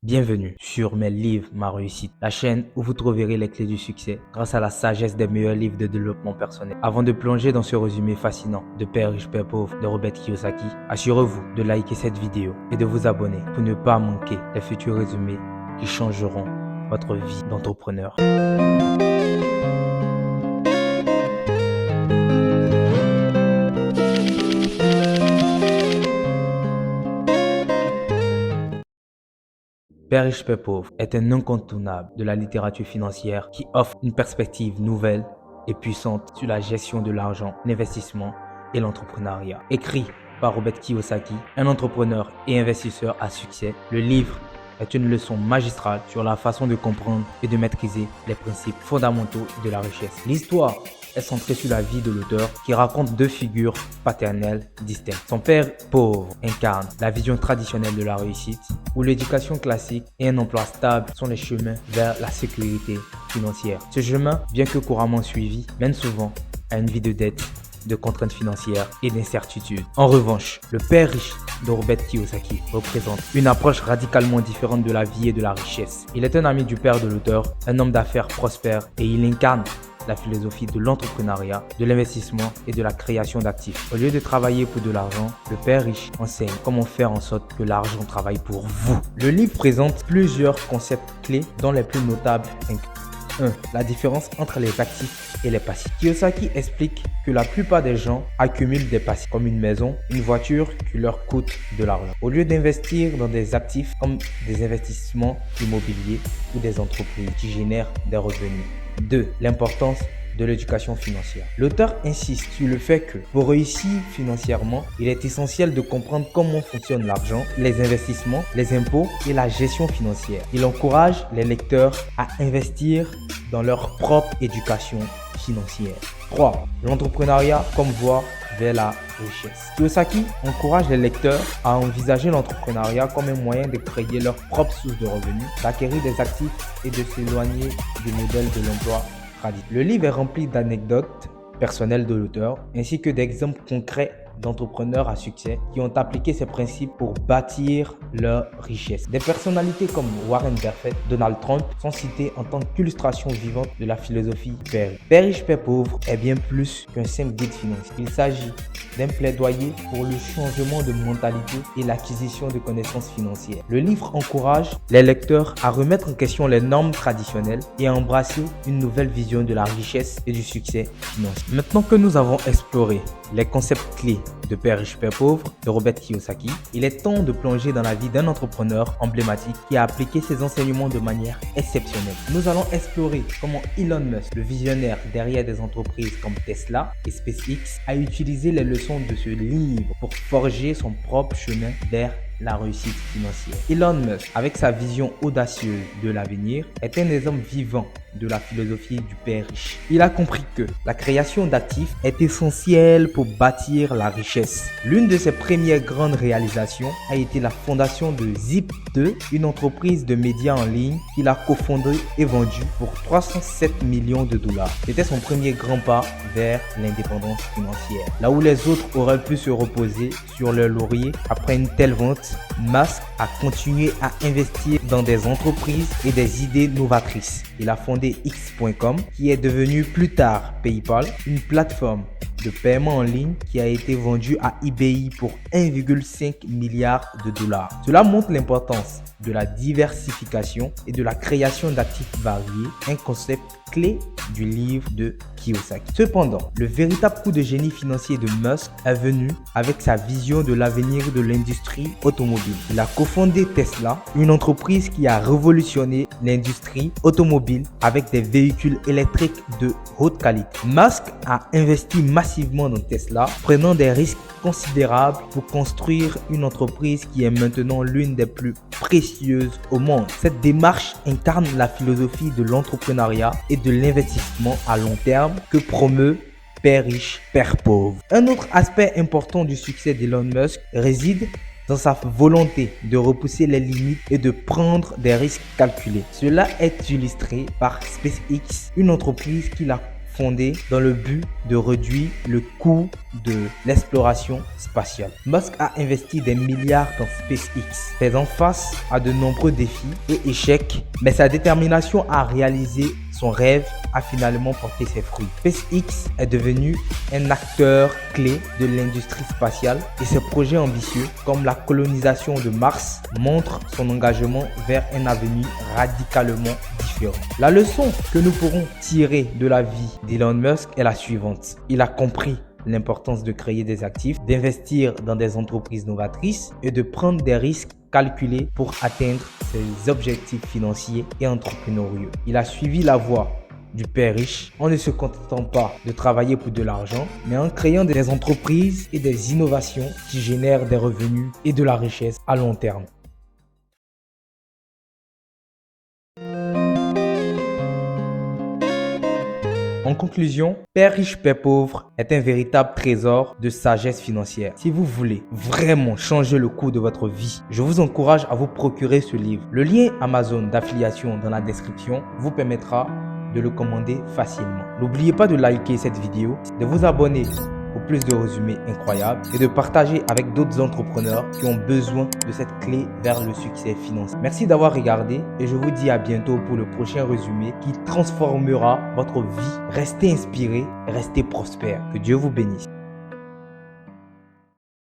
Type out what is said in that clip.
Bienvenue sur Mes livres, ma réussite, la chaîne où vous trouverez les clés du succès grâce à la sagesse des meilleurs livres de développement personnel. Avant de plonger dans ce résumé fascinant de Père riche, Père pauvre de Robert Kiyosaki, assurez-vous de liker cette vidéo et de vous abonner pour ne pas manquer les futurs résumés qui changeront votre vie d'entrepreneur. Père riche, Père pauvre est un incontournable de la littérature financière qui offre une perspective nouvelle et puissante sur la gestion de l'argent, l'investissement et l'entrepreneuriat. Écrit par Robert Kiyosaki, un entrepreneur et investisseur à succès, le livre est une leçon magistrale sur la façon de comprendre et de maîtriser les principes fondamentaux de la richesse. L'histoire est centrée sur la vie de l'auteur qui raconte deux figures paternelles distinctes. Son père pauvre incarne la vision traditionnelle de la réussite où l'éducation classique et un emploi stable sont les chemins vers la sécurité financière. Ce chemin, bien que couramment suivi, mène souvent à une vie de dette, de contraintes financières et d'incertitudes. En revanche, le père riche de Robert Kiyosaki représente une approche radicalement différente de la vie et de la richesse. Il est un ami du père de l'auteur, un homme d'affaires prospère et il incarne la philosophie de l'entrepreneuriat, de l'investissement et de la création d'actifs. Au lieu de travailler pour de l'argent, le père riche enseigne comment faire en sorte que l'argent travaille pour vous. Le livre présente plusieurs concepts clés dont les plus notables incluent 1. La différence entre les actifs et les passifs. Kiyosaki explique que la plupart des gens accumulent des passifs comme une maison, une voiture qui leur coûte de l'argent. Au lieu d'investir dans des actifs comme des investissements immobiliers ou des entreprises qui génèrent des revenus. 2. L'importance de l'éducation financière. L'auteur insiste sur le fait que pour réussir financièrement, il est essentiel de comprendre comment fonctionne l'argent, les investissements, les impôts et la gestion financière. Il encourage les lecteurs à investir dans leur propre éducation financière. 3. L'entrepreneuriat comme voie vers la richesse. Kiyosaki encourage les lecteurs à envisager l'entrepreneuriat comme un moyen de créer leur propre source de revenus, d'acquérir des actifs et de s'éloigner du modèle de l'emploi traditionnel. Le livre est rempli d'anecdotes personnelles de l'auteur ainsi que d'exemples concrets d'entrepreneurs à succès qui ont appliqué ces principes pour bâtir leur richesse. Des personnalités comme Warren Buffett, Donald Trump sont citées en tant qu'illustration vivante de la philosophie Père riche. Père riche, Père pauvre est bien plus qu'un simple guide financier. Il s'agit d'un plaidoyer pour le changement de mentalité et l'acquisition de connaissances financières. Le livre encourage les lecteurs à remettre en question les normes traditionnelles et à embrasser une nouvelle vision de la richesse et du succès financier. Maintenant que nous avons exploré les concepts clés de Père riche, Père pauvre de Robert Kiyosaki, il est temps de plonger dans la vie d'un entrepreneur emblématique qui a appliqué ses enseignements de manière exceptionnelle. Nous allons explorer comment Elon Musk, le visionnaire derrière des entreprises comme Tesla et SpaceX, a utilisé les leçons de ce livre pour forger son propre chemin vers la réussite financière. Elon Musk, avec sa vision audacieuse de l'avenir, est un exemple vivant de la philosophie du père riche. Il a compris que la création d'actifs est essentielle pour bâtir la richesse. L'une de ses premières grandes réalisations a été la fondation de Zip2, une entreprise de médias en ligne qu'il a cofondée et vendue pour 307 millions de dollars. C'était son premier grand pas vers l'indépendance financière. Là où les autres auraient pu se reposer sur leur laurier après une telle vente, Musk a continué à investir dans des entreprises et des idées novatrices. Il a fondé X.com qui est devenu plus tard PayPal, une plateforme de paiement en ligne qui a été vendue à eBay pour 1,5 milliard de dollars. Cela montre l'importance de la diversification et de la création d'actifs variés, un concept clé du livre de Kiyosaki. Cependant, le véritable coup de génie financier de Musk est venu avec sa vision de l'avenir de l'industrie automobile. Il a cofondé Tesla, une entreprise qui a révolutionné l'industrie automobile avec des véhicules électriques de haute qualité. Musk a investi massivement dans Tesla, prenant des risques considérables pour construire une entreprise qui est maintenant l'une des plus précieuses au monde. Cette démarche incarne la philosophie de l'entrepreneuriat et de l'investissement à long terme que promeut Père riche, Père pauvre. Un autre aspect important du succès d'Elon Musk réside dans sa volonté de repousser les limites et de prendre des risques calculés. Cela est illustré par SpaceX, une entreprise qu'il a fondée dans le but de réduire le coût de l'exploration spatiale. Musk a investi des milliards dans SpaceX, faisant face à de nombreux défis et échecs, mais sa détermination à réaliser son rêve a finalement porté ses fruits. SpaceX est devenu un acteur clé de l'industrie spatiale et ses projets ambitieux, comme la colonisation de Mars, montrent son engagement vers un avenir radicalement différent. La leçon que nous pourrons tirer de la vie d'Elon Musk est la suivante. Il a compris l'importance de créer des actifs, d'investir dans des entreprises novatrices et de prendre des risques calculés pour atteindre ses objectifs financiers et entrepreneuriaux. Il a suivi la voie du père riche en ne se contentant pas de travailler pour de l'argent, mais en créant des entreprises et des innovations qui génèrent des revenus et de la richesse à long terme. En conclusion, Père riche, Père pauvre est un véritable trésor de sagesse financière. Si vous voulez vraiment changer le cours de votre vie, je vous encourage à vous procurer ce livre. Le lien Amazon d'affiliation dans la description vous permettra de le commander facilement. N'oubliez pas de liker cette vidéo, de vous abonner pour plus de résumés incroyables et de partager avec d'autres entrepreneurs qui ont besoin de cette clé vers le succès financier. Merci d'avoir regardé et je vous dis à bientôt pour le prochain résumé qui transformera votre vie. Restez inspiré et restez prospère. Que Dieu vous bénisse.